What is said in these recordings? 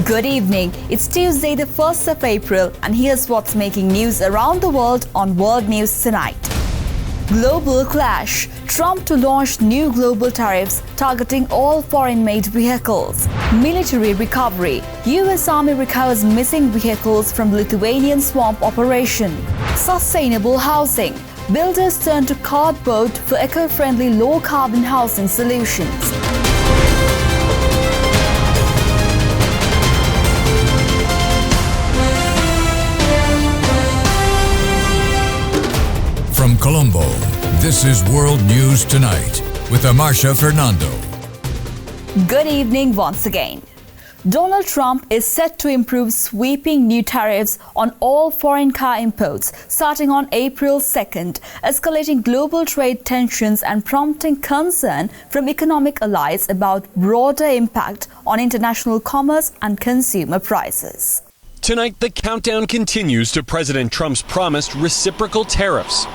Good evening. It's Tuesday, the 1st of April, and here's what's making news around the world on World News Tonight. Global clash. Trump to launch new global tariffs targeting all foreign-made vehicles. Military recovery. U.S. Army recovers missing vehicles from Lithuanian swamp operation. Sustainable housing. Builders turn to cardboard for eco-friendly low-carbon housing solutions. From Colombo, this is World News Tonight with Amarsha Fernando. Good evening once again. Donald Trump is set to impose sweeping new tariffs on all foreign car imports starting on April 2nd, escalating global trade tensions and prompting concern from economic allies about broader impact on international commerce and consumer prices. Tonight, the countdown continues to President Trump's promised reciprocal tariffs.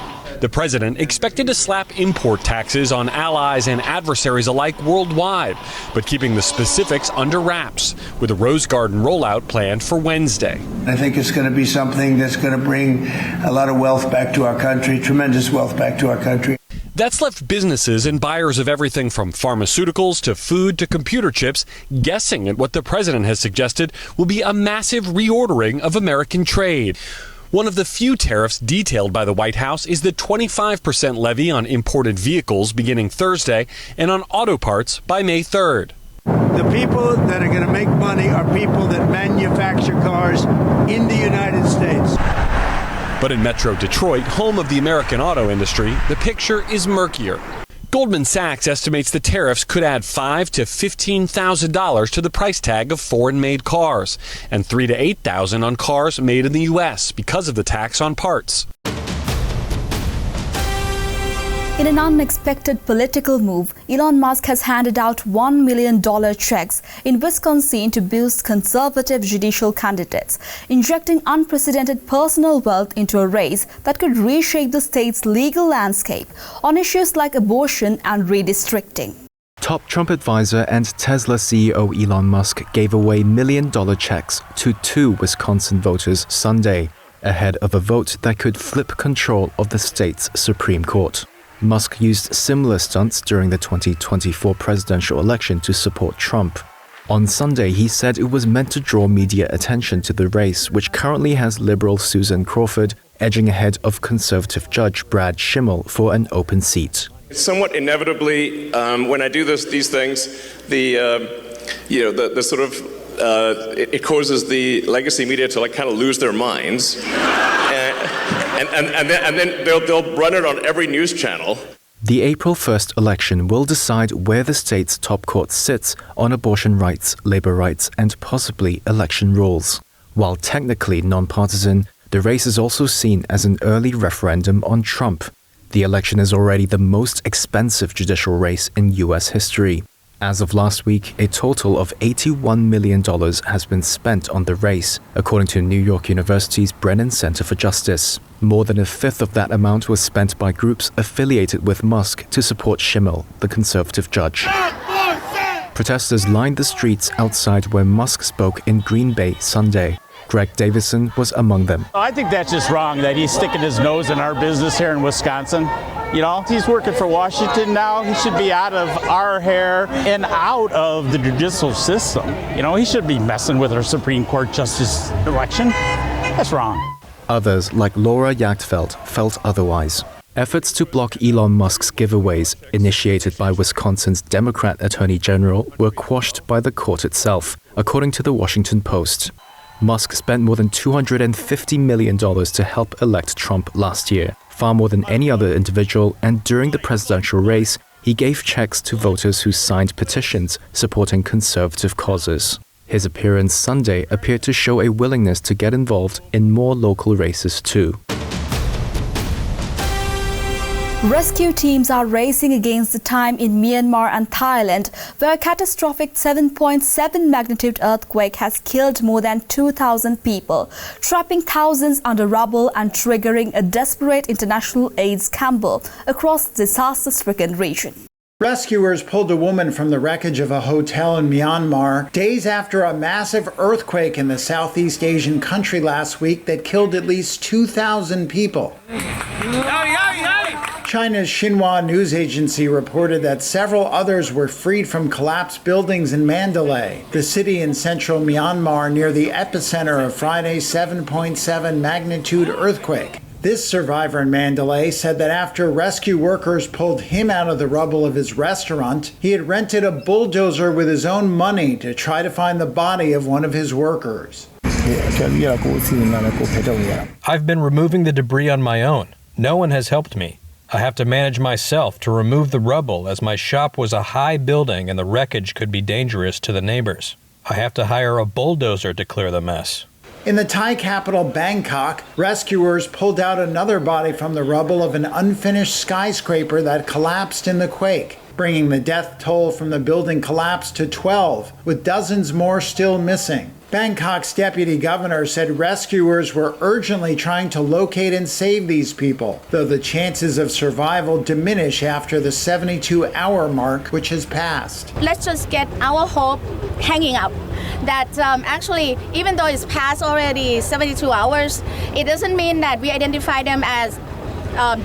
The president expected to slap import taxes on allies and adversaries alike worldwide, but keeping the specifics under wraps, with a Rose Garden rollout planned for Wednesday. I think it's going to be something that's going to bring a lot of wealth back to our country, tremendous wealth back to our country. That's left businesses and buyers of everything from pharmaceuticals to food to computer chips guessing at what the president has suggested will be a massive reordering of American trade. One of the few tariffs detailed by the White House is the 25% levy on imported vehicles beginning Thursday and on auto parts by May 3rd. The people that are going to make money are people that manufacture cars in the United States. But in Metro Detroit, home of the American auto industry, the picture is murkier. Goldman Sachs estimates the tariffs could add $5,000 to $15,000 to the price tag of foreign-made cars, and $3,000 to $8,000 on cars made in the U.S. because of the tax on parts. In an unexpected political move, Elon Musk has handed out $1 million checks in Wisconsin to boost conservative judicial candidates, injecting unprecedented personal wealth into a race that could reshape the state's legal landscape on issues like abortion and redistricting. Top Trump advisor and Tesla CEO Elon Musk gave away $1 million checks to 2 Wisconsin voters Sunday, ahead of a vote that could flip control of the state's Supreme Court. Musk used similar stunts during the 2024 presidential election to support Trump. On Sunday, he said it was meant to draw media attention to the race, which currently has liberal Susan Crawford edging ahead of conservative judge Brad Schimmel for an open seat. Somewhat inevitably, when I do these things, it causes the legacy media to kind of lose their minds. And then they'll run it on every news channel. The April 1st election will decide where the state's top court sits on abortion rights, labor rights, and possibly election rules. While technically nonpartisan, the race is also seen as an early referendum on Trump. The election is already the most expensive judicial race in U.S. history. As of last week, a total of $81 million has been spent on the race, according to New York University's Brennan Center for Justice. More than a fifth of that amount was spent by groups affiliated with Musk to support Schimmel, the conservative judge. Protesters lined the streets outside where Musk spoke in Green Bay Sunday. Greg Davison was among them. I think that's just wrong that he's sticking his nose in our business here in Wisconsin. You know, he's working for Washington now. He should be out of our hair and out of the judicial system. You know, he shouldn't be messing with our Supreme Court justice election. That's wrong. Others, like Laura Jagdfeld, felt otherwise. Efforts to block Elon Musk's giveaways, initiated by Wisconsin's Democrat Attorney General, were quashed by the court itself, according to the Washington Post. Musk spent more than $250 million to help elect Trump last year, far more than any other individual, and during the presidential race, he gave checks to voters who signed petitions supporting conservative causes. His appearance Sunday appeared to show a willingness to get involved in more local races too. Rescue teams are racing against the time in Myanmar and Thailand, where a catastrophic 7.7 magnitude earthquake has killed more than 2,000 people, trapping thousands under rubble and triggering a desperate international aid scramble across the disaster-stricken region. Rescuers pulled a woman from the wreckage of a hotel in Myanmar days after a massive earthquake in the Southeast Asian country last week that killed at least 2,000 people. China's Xinhua news agency reported that several others were freed from collapsed buildings in Mandalay, the city in central Myanmar near the epicenter of Friday's 7.7 magnitude earthquake. This survivor in Mandalay said that after rescue workers pulled him out of the rubble of his restaurant, he had rented a bulldozer with his own money to try to find the body of one of his workers. I've been removing the debris on my own. No one has helped me. I have to manage myself to remove the rubble as my shop was a high building and the wreckage could be dangerous to the neighbors. I have to hire a bulldozer to clear the mess. In the Thai capital, Bangkok, rescuers pulled out another body from the rubble of an unfinished skyscraper that collapsed in the quake, bringing the death toll from the building collapse to 12, with dozens more still missing. Bangkok's deputy governor said rescuers were urgently trying to locate and save these people, though the chances of survival diminish after the 72-hour mark, which has passed. Let's just get our hope hanging up that actually, even though it's past already 72 hours, it doesn't mean that we identify them as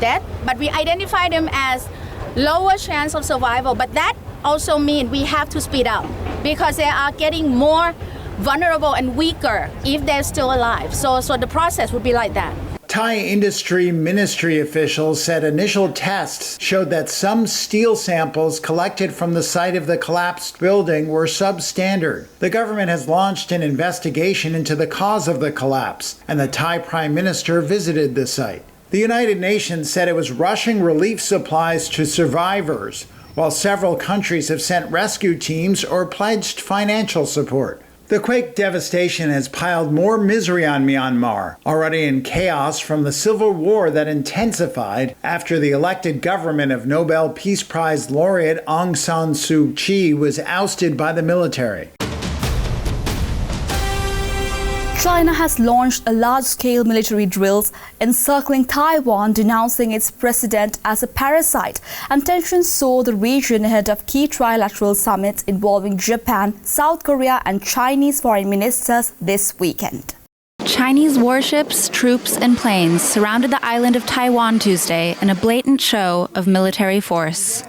dead, but we identify them as lower chance of survival. But that also means we have to speed up because they are getting more vulnerable and weaker if they're still alive. So the process would be like that. Thai industry ministry officials said initial tests showed that some steel samples collected from the site of the collapsed building were substandard. The government has launched an investigation into the cause of the collapse, and the Thai Prime Minister visited the site. The United Nations said it was rushing relief supplies to survivors, while several countries have sent rescue teams or pledged financial support. The quake devastation has piled more misery on Myanmar, already in chaos from the civil war that intensified after the elected government of Nobel Peace Prize laureate Aung San Suu Kyi was ousted by the military. China has launched a large-scale military drills encircling Taiwan, denouncing its president as a parasite, and tensions soar the region ahead of key trilateral summits involving Japan, South Korea and Chinese foreign ministers this weekend. Chinese warships, troops and planes surrounded the island of Taiwan Tuesday in a blatant show of military force.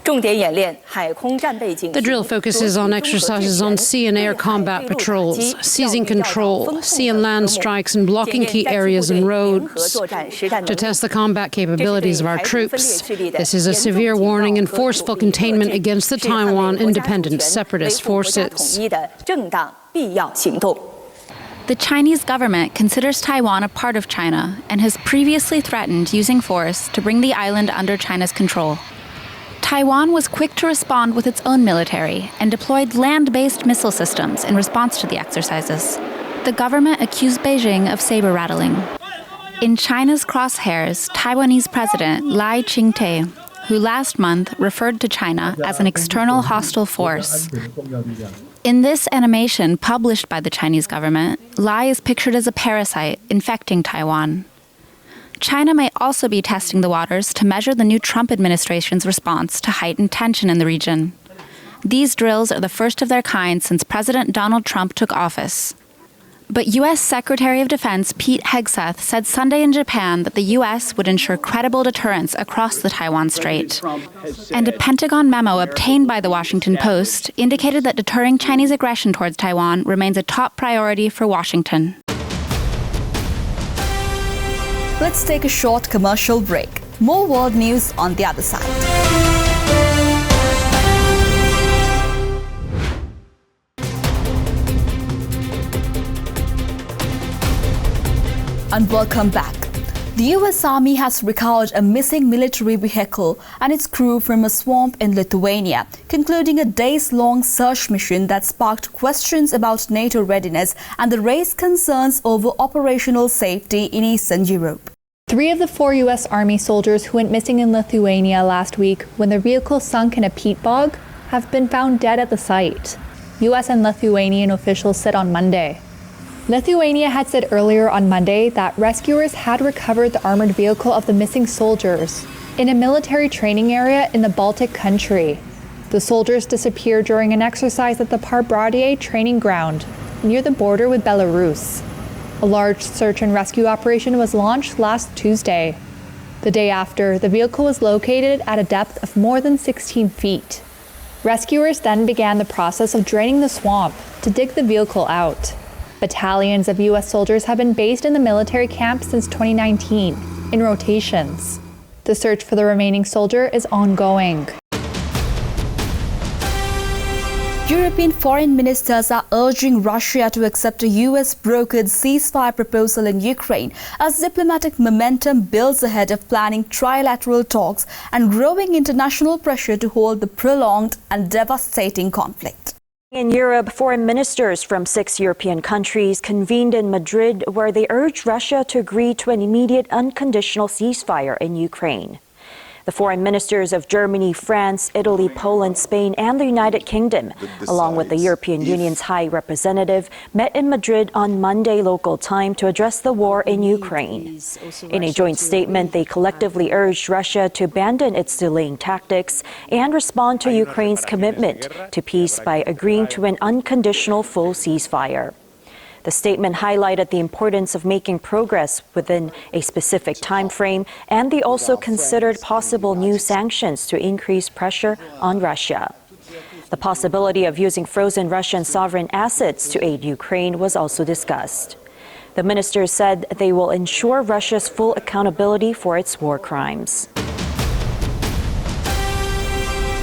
The drill focuses on exercises on sea and air combat patrols, seizing control, sea and land strikes, and blocking key areas and roads to test the combat capabilities of our troops. This is a severe warning and forceful containment against the Taiwan independent separatist forces. The Chinese government considers Taiwan a part of China and has previously threatened using force to bring the island under China's control. Taiwan was quick to respond with its own military and deployed land-based missile systems in response to the exercises. The government accused Beijing of saber-rattling. In China's crosshairs, Taiwanese President Lai Ching-te, who last month referred to China as an external hostile force. In this animation published by the Chinese government, Lai is pictured as a parasite infecting Taiwan. China may also be testing the waters to measure the new Trump administration's response to heightened tension in the region. These drills are the first of their kind since President Donald Trump took office. But U.S. Secretary of Defense Pete Hegseth said Sunday in Japan that the U.S. would ensure credible deterrence across the Taiwan Strait. And a Pentagon memo obtained by the Washington Post indicated that deterring Chinese aggression towards Taiwan remains a top priority for Washington. Let's take a short commercial break. More world news on the other side. And welcome back. The US Army has recovered a missing military vehicle and its crew from a swamp in Lithuania, concluding a days-long search mission that sparked questions about NATO readiness and raised concerns over operational safety in Eastern Europe. 3 of the 4 U.S. Army soldiers who went missing in Lithuania last week when their vehicle sunk in a peat bog have been found dead at the site, U.S. and Lithuanian officials said on Monday. Lithuania had said earlier on Monday that rescuers had recovered the armored vehicle of the missing soldiers in a military training area in the Baltic country. The soldiers disappeared during an exercise at the Parbradier training ground near the border with Belarus. A large search and rescue operation was launched last Tuesday. The day after, the vehicle was located at a depth of more than 16 feet. Rescuers then began the process of draining the swamp to dig the vehicle out. Battalions of U.S. soldiers have been based in the military camp since 2019, in rotations. The search for the remaining soldier is ongoing. European foreign ministers are urging Russia to accept a US-brokered ceasefire proposal in Ukraine as diplomatic momentum builds ahead of planning trilateral talks and growing international pressure to hold the prolonged and devastating conflict. In Europe, foreign ministers from 6 European countries convened in Madrid where they urged Russia to agree to an immediate unconditional ceasefire in Ukraine. The foreign ministers of Germany, France, Italy, Poland, Spain, and the United Kingdom, along with the European Union's High Representative, met in Madrid on Monday local time to address the war in Ukraine. In a joint statement, they collectively urged Russia to abandon its delaying tactics and respond to Ukraine's commitment to peace by agreeing to an unconditional full ceasefire. The statement highlighted the importance of making progress within a specific time frame, and they also considered possible new sanctions to increase pressure on Russia. The possibility of using frozen Russian sovereign assets to aid Ukraine was also discussed. The ministers said they will ensure Russia's full accountability for its war crimes.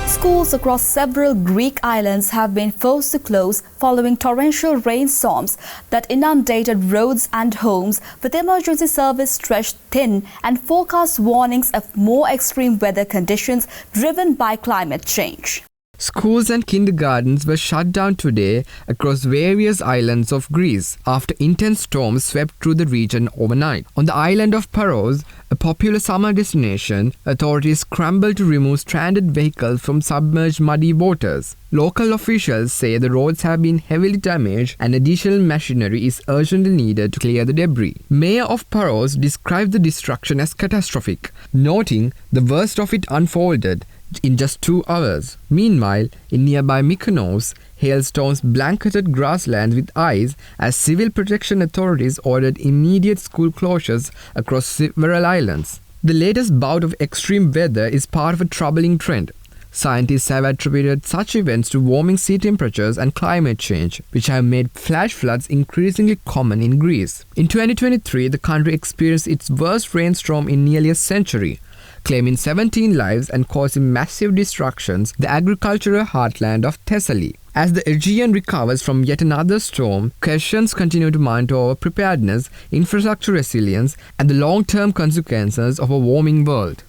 Schools across several Greek islands have been forced to close following torrential rainstorms that inundated roads and homes, with emergency service stretched thin and forecast warnings of more extreme weather conditions driven by climate change. Schools and kindergartens were shut down today across various islands of Greece after intense storms swept through the region overnight. On the island of Paros, a popular summer destination, authorities scrambled to remove stranded vehicles from submerged muddy waters. Local officials say the roads have been heavily damaged and additional machinery is urgently needed to clear the debris. Mayor of Paros described the destruction as catastrophic, noting the worst of it unfolded in just 2 hours. Meanwhile, in nearby Mykonos, hailstones blanketed grasslands with ice as civil protection authorities ordered immediate school closures across several islands. The latest bout of extreme weather is part of a troubling trend. Scientists have attributed such events to warming sea temperatures and climate change, which have made flash floods increasingly common in Greece. In 2023, the country experienced its worst rainstorm in nearly a century, claiming 17 lives and causing massive destructions in the agricultural heartland of Thessaly. As the Aegean recovers from yet another storm, questions continue to mount over preparedness, infrastructure resilience, and the long-term consequences of a warming world.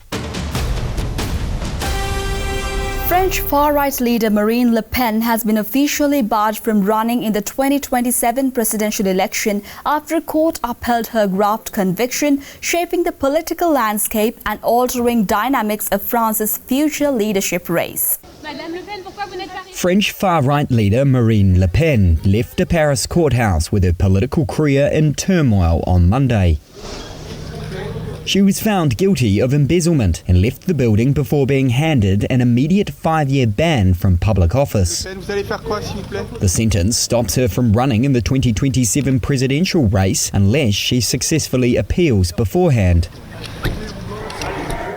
French far-right leader Marine Le Pen has been officially barred from running in the 2027 presidential election after a court upheld her graft conviction, shaping the political landscape and altering dynamics of France's future leadership race. French far-right leader Marine Le Pen left a Paris courthouse with her political career in turmoil on Monday. She was found guilty of embezzlement and left the building before being handed an immediate 5-year ban from public office. The sentence stops her from running in the 2027 presidential race unless she successfully appeals beforehand.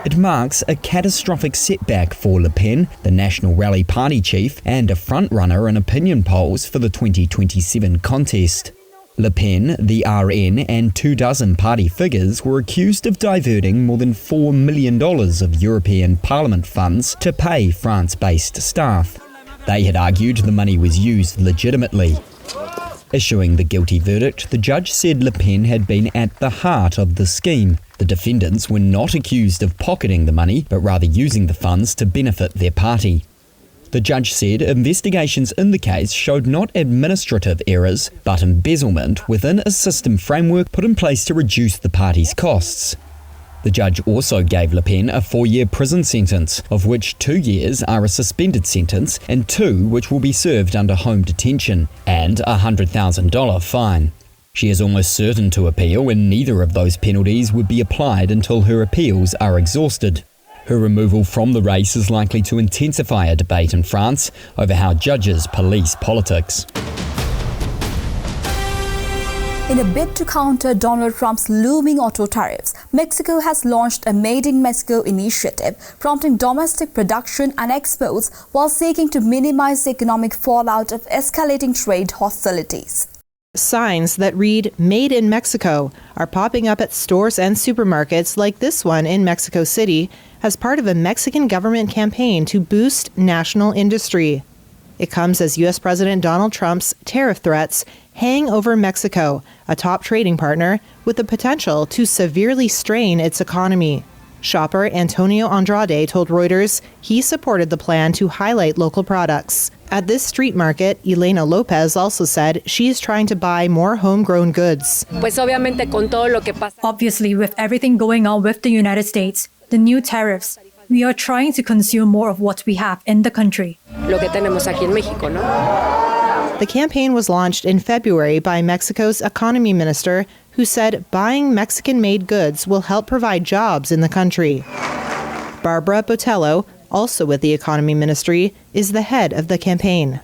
It marks a catastrophic setback for Le Pen, the National Rally Party chief and a frontrunner in opinion polls for the 2027 contest. Le Pen, the RN and 24 party figures were accused of diverting more than $4 million of European Parliament funds to pay France-based staff. They had argued the money was used legitimately. Issuing the guilty verdict, the judge said Le Pen had been at the heart of the scheme. The defendants were not accused of pocketing the money, but rather using the funds to benefit their party. The judge said investigations in the case showed not administrative errors, but embezzlement within a system framework put in place to reduce the party's costs. The judge also gave Le Pen a 4-year prison sentence, of which 2 years are a suspended sentence and 2 which will be served under home detention, and a $100,000 fine. She is almost certain to appeal, and neither of those penalties would be applied until her appeals are exhausted. Her removal from the race is likely to intensify a debate in France over how judges police politics. In a bid to counter Donald Trump's looming auto tariffs, Mexico has launched a Made in Mexico initiative, prompting domestic production and exports while seeking to minimize the economic fallout of escalating trade hostilities. Signs that read Made in Mexico are popping up at stores and supermarkets like this one in Mexico City as part of a Mexican government campaign to boost national industry. It comes as U.S. President Donald Trump's tariff threats hang over Mexico, a top trading partner, with the potential to severely strain its economy. Shopper Antonio Andrade told Reuters he supported the plan to highlight local products. At this street market, Elena Lopez also said she's trying to buy more homegrown goods. Obviously, with everything going on with the United States, the new tariffs, we are trying to consume more of what we have in the country. The campaign was launched in February by Mexico's economy minister, who said buying Mexican-made goods will help provide jobs in the country. Barbara Botello, also with the economy ministry, is the head of the campaign.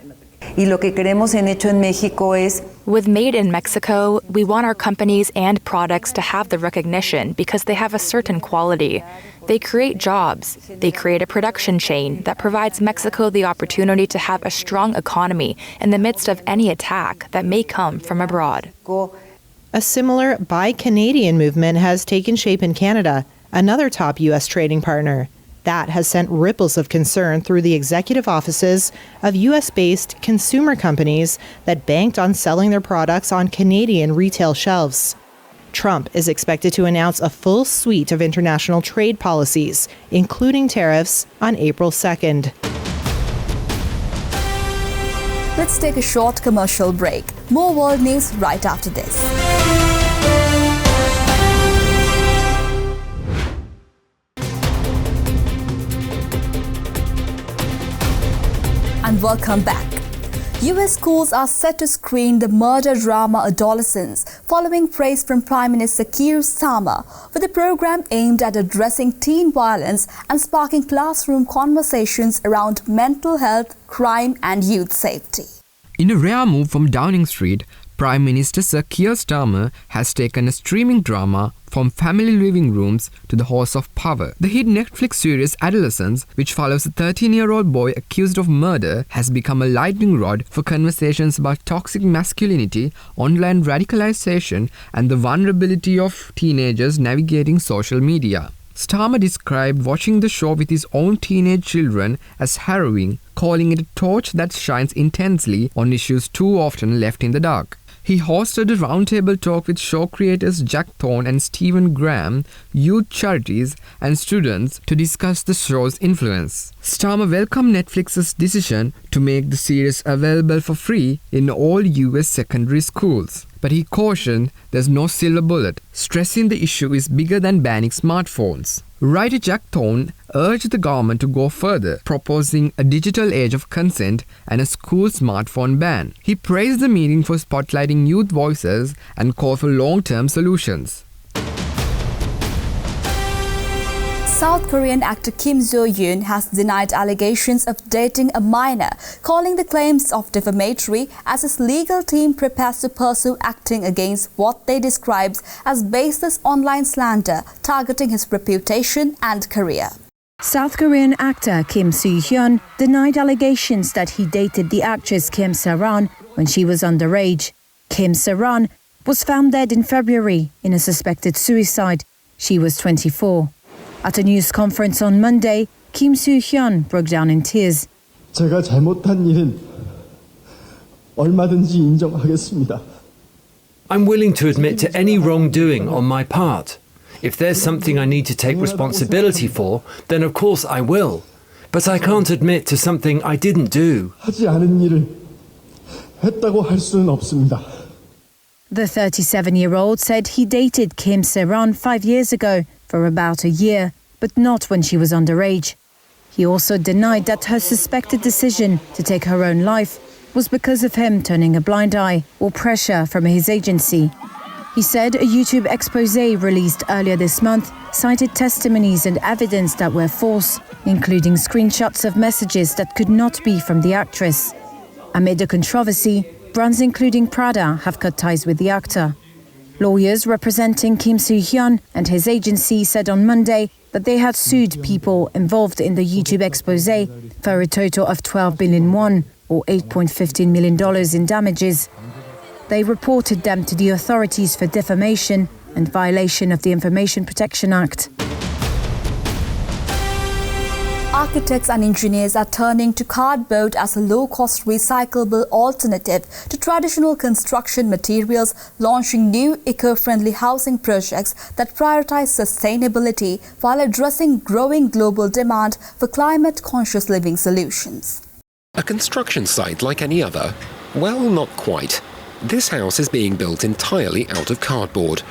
With Made in Mexico, we want our companies and products to have the recognition because they have a certain quality. They create jobs. They create a production chain that provides Mexico the opportunity to have a strong economy in the midst of any attack that may come from abroad. A similar Buy Canadian movement has taken shape in Canada, another top U.S. trading partner. That has sent ripples of concern through the executive offices of U.S.-based consumer companies that banked on selling their products on Canadian retail shelves. Trump is expected to announce a full suite of international trade policies, including tariffs, on April 2nd. Let's take a short commercial break. More world news right after this. And welcome back. US schools are set to screen the murder drama Adolescents following praise from Prime Minister Keir Starmer, with a program aimed at addressing teen violence and sparking classroom conversations around mental health, crime and youth safety. In a rare move from Downing Street, Prime Minister Sir Keir Starmer has taken a streaming drama from family living rooms to the halls of power. The hit Netflix series Adolescents, which follows a 13-year-old boy accused of murder, has become a lightning rod for conversations about toxic masculinity, online radicalization, and the vulnerability of teenagers navigating social media. Starmer described watching the show with his own teenage children as harrowing, calling it a torch that shines intensely on issues too often left in the dark. He hosted a roundtable talk with show creators Jack Thorne and Stephen Graham, youth charities, and students to discuss the show's influence. Starmer welcomed Netflix's decision to make the series available for free in all US secondary schools. But he cautioned there's no silver bullet, stressing the issue is bigger than banning smartphones. Writer Jack Thorne urged the government to go further, proposing a digital age of consent and a school smartphone ban. He praised the meeting for spotlighting youth voices and called for long-term solutions. South Korean actor Kim So-hyun has denied allegations of dating a minor, calling the claims of defamatory as his legal team prepares to pursue acting against what they describe as baseless online slander targeting his reputation and career. South Korean actor Kim So-hyun denied allegations that he dated the actress Kim Se-ran when she was underage. Kim Se-ran was found dead in February in a suspected suicide. She was 24. At a news conference on Monday, Kim So-hyun broke down in tears. 제가 잘못한 일은 얼마든지 인정하겠습니다. I'm willing to admit to any wrongdoing on my part. If there's something I need to take responsibility for, then of course I will. But I can't admit to something I didn't do. 하지 않은 일을 했다고 할 수는 없습니다. The 37-year-old said he dated Kim Se-ran 5 years ago for about a year, but not when she was underage. He also denied that her suspected decision to take her own life was because of him turning a blind eye or pressure from his agency. He said a YouTube expose released earlier this month cited testimonies and evidence that were false, including screenshots of messages that could not be from the actress. Amid the controversy, brands including Prada have cut ties with the actor. Lawyers representing Kim Soo-hyun and his agency said on Monday that they had sued people involved in the YouTube expose for a total of 12 billion won, or $8.15 million in damages. They reported them to the authorities for defamation and violation of the Information Protection Act. Architects and engineers are turning to cardboard as a low-cost recyclable alternative to traditional construction materials, launching new eco-friendly housing projects that prioritize sustainability while addressing growing global demand for climate-conscious living solutions. A construction site like any other? Well, not quite. This house is being built entirely out of cardboard,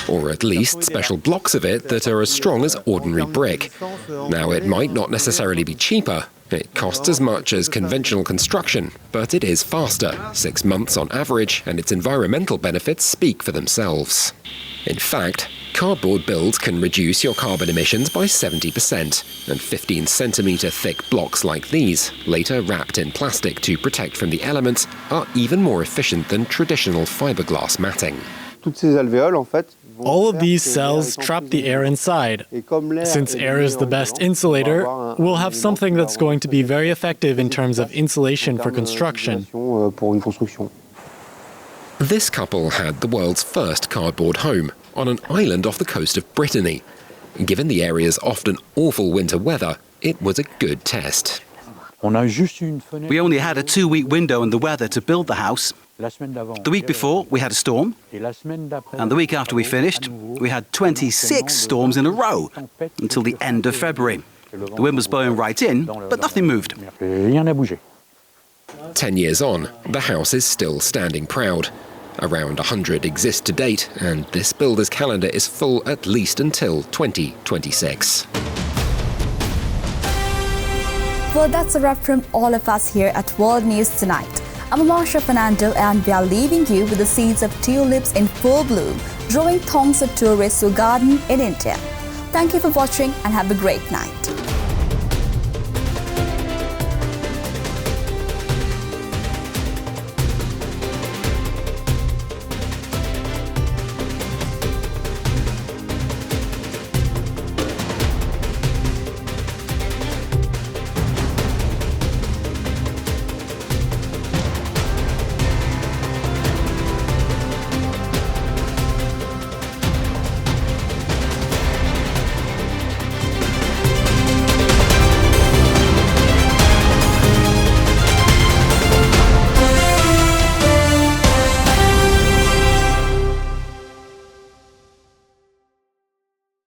or at least special blocks of it that are as strong as ordinary brick. Now, it might not necessarily be cheaper. It costs as much as conventional construction, but it is faster, 6 months on average, and its environmental benefits speak for themselves. In fact, cardboard builds can reduce your carbon emissions by 70%, and 15-centimetre thick blocks like these, later wrapped in plastic to protect from the elements, are even more efficient than traditional fiberglass matting. All of these cells trap the air inside. Since air is the best insulator, we'll have something that's going to be very effective in terms of insulation for construction. This couple had the world's first cardboard home on an island off the coast of Brittany. Given the area's often awful winter weather, it was a good test. We only had a 2-week window in the weather to build the house. The week before, we had a storm, and the week after we finished, we had 26 storms in a row until the end of February. The wind was blowing right in, but nothing moved. 10 years on, the house is still standing proud. Around 100 exist to date, and this builder's calendar is full at least until 2026. Well, that's a wrap from all of us here at World News Tonight. I'm Marsha Fernando, and we are leaving you with the seeds of tulips in full bloom, drawing throngs of tourists to a garden in India. Thank you for watching and have a great night.